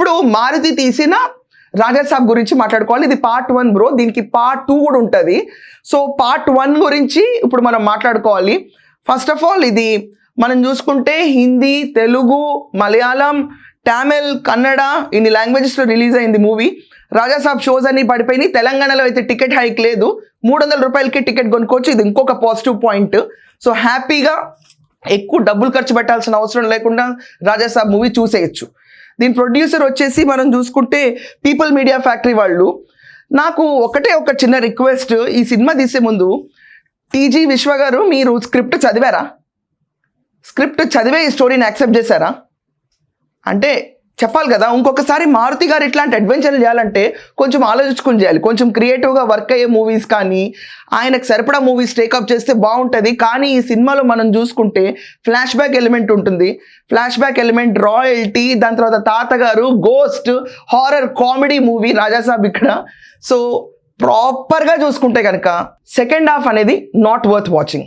ఇప్పుడు మారుతి తీసిన రాజాసాబ్ గురించి మాట్లాడుకోవాలి. ఇది పార్ట్ 1 బ్రో, దీనికి పార్ట్ 2 కూడా ఉంటుంది. సో పార్ట్ 1 గురించి ఇప్పుడు మనం మాట్లాడుకోవాలి. ఫస్ట్ ఆఫ్ ఆల్ ఇది మనం చూసుకుంటే హిందీ, తెలుగు, మలయాళం, తమిళ్, కన్నడ ఇన్ని లాంగ్వేజెస్లో రిలీజ్ అయింది మూవీ. రాజాసాబ్ షోస్ అన్ని పడిపోయినాయి. తెలంగాణలో అయితే టికెట్ హైక్ లేదు, 300 రూపాయలకి టికెట్ కొనుక్కోవచ్చు. ఇది ఇంకొక పాజిటివ్ పాయింట్. సో హ్యాపీగా ఎక్కువ డబ్బులు ఖర్చు పెట్టాల్సిన అవసరం లేకుండా రాజాసాబ్ మూవీ చూసేయచ్చు. దీని ప్రొడ్యూసర్ వచ్చేసి మనం చూసుకుంటే పీపుల్ మీడియా ఫ్యాక్టరీ వాళ్ళు. నాకు ఒక చిన్న రిక్వెస్ట్, ఈ సినిమా తీసే ముందు టీజీ విశ్వ గారు మీరు స్క్రిప్ట్ చదివారా? స్క్రిప్ట్ చదివే ఈ స్టోరీని యాక్సెప్ట్ చేశారా అంటే చెప్పాలి కదా. ఇంకొకసారి మారుతి గారు ఇట్లాంటి అడ్వెంచర్లు చేయాలంటే కొంచెం ఆలోచించుకుని చేయాలి. కొంచెం క్రియేటివ్గా వర్క్ అయ్యే మూవీస్ కానీ ఆయనకు సరిపడా మూవీస్ టేకప్ చేస్తే బాగుంటుంది. కానీ ఈ సినిమాలో మనం చూసుకుంటే ఫ్లాష్ బ్యాక్ ఎలిమెంట్ ఉంటుంది. ఫ్లాష్ బ్యాక్ ఎలిమెంట్, రాయల్టీ, దాని తర్వాత తాతగారు, ghost, horror comedy movie Rajasaab ఇక్కడ. సో ప్రాపర్గా చూసుకుంటే కనుక సెకండ్ హాఫ్ అనేది నాట్ వర్త్ వాచింగ్.